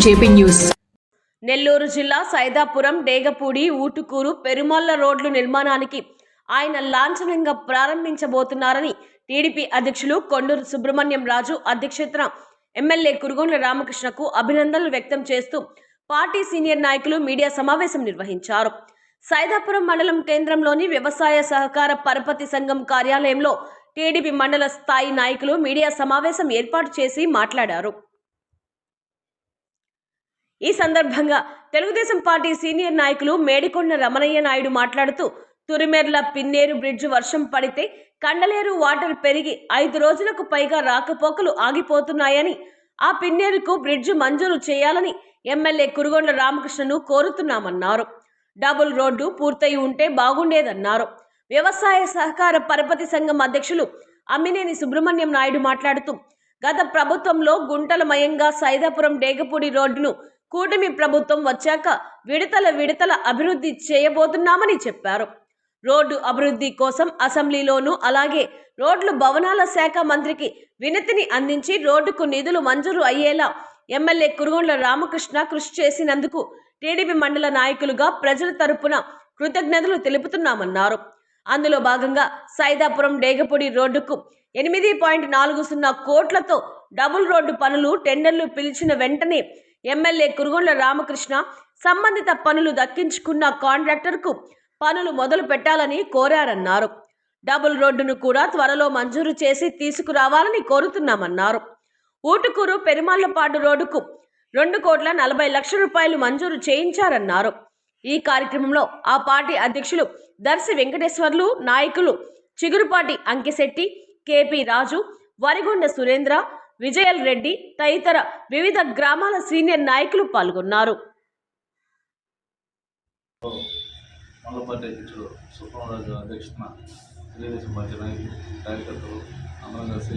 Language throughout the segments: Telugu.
JP news. నెల్లూరు జిల్లా సైదాపురం, డేగపూడి, ఊటుకూరు, పెరుమల్ల రోడ్లు నిర్మాణానికి ఆయన లాంఛనంగా ప్రారంభించబోతున్నారని టీడీపీ అధ్యక్షులు కొండూరు సుబ్రహ్మణ్యం రాజు అధ్యక్షతన ఎమ్మెల్యే కురుగొండ్ల రామకృష్ణకు అభినందనలు వ్యక్తం చేస్తూ పార్టీ సీనియర్ నాయకులు మీడియా సమావేశం నిర్వహించారు. సైదాపురం మండలం కేంద్రంలోని వ్యవసాయ సహకార పరపతి సంఘం కార్యాలయంలో టీడీపీ మండల స్థాయి నాయకులు మీడియా సమావేశం ఏర్పాటు చేసి మాట్లాడారు. ఈ సందర్భంగా తెలుగుదేశం పార్టీ సీనియర్ నాయకులు మేడికొండ రమణయ్య నాయుడు మాట్లాడుతూ తురిమెర్ల పిన్నేరు బ్రిడ్జ్ వర్షం పడితే కండలేరు వాటర్ పెరిగి 5 రోజులకు పైగా రాకపోకలు ఆగిపోతున్నాయని, ఆ పిన్నేరుకు బ్రిడ్జ్ మంజూరు చేయాలని ఎమ్మెల్యే కురుగొండ్ల రామకృష్ణను కోరుతున్నామన్నారు. డబుల్ రోడ్డు పూర్తయి ఉంటే బాగుండేదన్నారు. వ్యవసాయ సహకార పరపతి సంఘం అధ్యక్షులు అమ్మినేని సుబ్రహ్మణ్యం నాయుడు మాట్లాడుతూ గత ప్రభుత్వంలో గుంటలమయంగా సైదాపురం డేగపూడి రోడ్డును కూటమి ప్రభుత్వం వచ్చాక విడతల అభివృద్ధి చేయబోతున్నామని చెప్పారు. రోడ్డు అభివృద్ధి కోసం అసెంబ్లీలోనూ అలాగే రోడ్లు భవనాల శాఖ మంత్రికి వినతిని అందించి రోడ్డుకు నిధులు మంజూరు అయ్యేలా ఎమ్మెల్యే కురుగొండ్ల రామకృష్ణ కృషి చేసినందుకు టీడీపీ మండల నాయకులుగా ప్రజల తరపున కృతజ్ఞతలు తెలుపుతున్నామన్నారు. అందులో భాగంగా సైదాపురం డేగపూడి రోడ్డుకు 8.40 కోట్లతో డబుల్ రోడ్డు పనులు టెండర్లు పిలిచిన వెంటనే ఎమ్మెల్యే కురుగొండ్ల రామకృష్ణ సంబంధిత పనులు దక్కించుకున్న కాంట్రాక్టర్కు పనులు మొదలు పెట్టాలని కోరారన్నారు. డబుల్ రోడ్డును కూడా త్వరలో మంజూరు చేసి తీసుకురావాలని కోరుతున్నామన్నారు. ఊటుకూరు పెరుమల్లపాడు రోడ్డుకు 2,40,00,000 రూపాయలు మంజూరు చేయించారన్నారు. ఈ కార్యక్రమంలో ఆ పార్టీ అధ్యక్షులు దర్శి వెంకటేశ్వర్లు, నాయకులు చిగురుపాటి అంకిశెట్టి, కేపీ రాజు, వరిగొండ సురేంద్ర, విజయల్ రెడ్డి తదితర వివిధ గ్రామాల సీనియర్ నాయకులు పాల్గొన్నారు. మండలపార్టీ అధ్యక్షుడు సుబ్రహ్మణ్యరాజు అధ్యక్షతన తెలుగుదేశం పార్టీ నాయకులు, కార్యకర్తలు అందరం కలిసి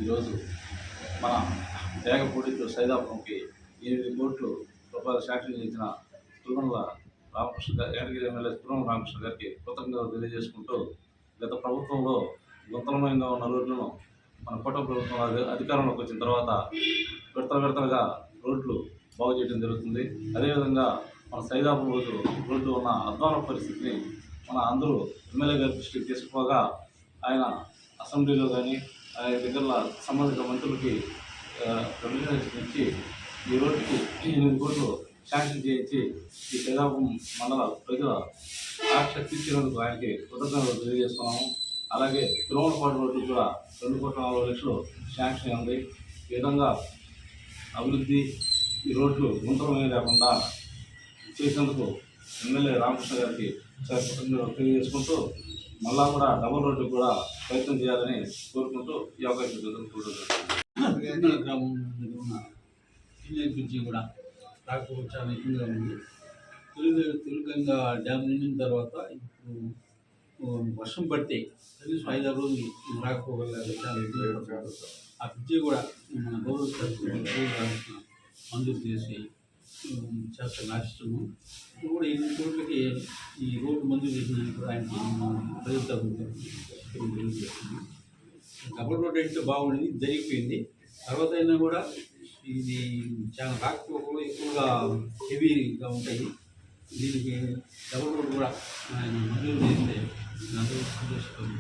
ఈరోజు మన డేగపూడి టు సైదాపురంకి 8 కోట్ల రూపాయలు శాంక్షన్ చేసిన కురుగొండ్ల రామకృష్ణ గారి యాదగిరి ఎమ్మెల్యే కురుగొండ్ల రామకృష్ణ గారికి కృతజ్ఞతలు తెలియజేసుకుంటూ, గత ప్రభుత్వంలో గుంతలమయంగా ఉన్న రోడ్లను మన కూటమి ప్రభుత్వం అధికారంలోకి వచ్చిన తర్వాత విడతలుగా రోడ్లు బాగు చేయడం జరుగుతుంది. అదేవిధంగా మన సైదాపురం రోడ్డు ఉన్న అధ్వాన పరిస్థితిని మన అందరూ ఎమ్మెల్యే గారి దృష్టికి తీసుకుపోగా ఆయన అసెంబ్లీలో కానీ ఆయన దగ్గర సంబంధిత మంత్రులకి రిప్రజెంటేషన్ ఇచ్చి ఈ రోడ్డుకి 8 కోట్లు శాంక్షన్ చేయించి ఈ సైదాపురం మండల ప్రజల ఆక్ష తీర్చినందుకు ఆయనకి కృతజ్ఞతలు తెలియజేస్తున్నాము. అలాగే తిరుమలపాడు రోడ్డు కూడా 2,40,00,000 శాంక్షన్ ఉంది. ఈ విధంగా అభివృద్ధి ఈ రోడ్లు గుంతలమే లేకుండా చేసినందుకు ఎమ్మెల్యే రామకృష్ణ గారికి కృతజ్ఞతలు తెలియజేసుకుంటూ మళ్ళా కూడా డబుల్ రోడ్డు కూడా ప్రయత్నం చేయాలని కోరుకుంటూ ఈ అవకాశం గ్రామం కూడా రాకపోతే చాలా ఇబ్బందిగా ఉంది. తెలుగంగా డ్యామ్ నిండిన తర్వాత ఇప్పుడు వర్షం పడితే కనీసం 5-6 రోజులు రాకపోగలరు, చాలా ఇబ్బంది పడుతున్నారు. ఆ బ్రిడ్జి కూడా మన గౌరవ మంజూరు చేసి చేస్తాను ఆశిస్తున్నాం. ఇప్పుడు కూడా 8 కోట్లకి ఈ రోడ్డు మంజూరు చేసినందుకు ఆయనకి ప్రజలతో తెలియజేస్తున్నాం. డబుల్ రోడ్ అంటే బాగుండేది, జరిగిపోయింది. తర్వాత అయినా కూడా ఇది చాలా రాకపోకలు ఎక్కువగా హెవీగా ఉంటాయి. దీనికి డబుల్ రోడ్ కూడా ఆయన మంజూరు చేస్తే అందరూ సంతోషిస్తుంది.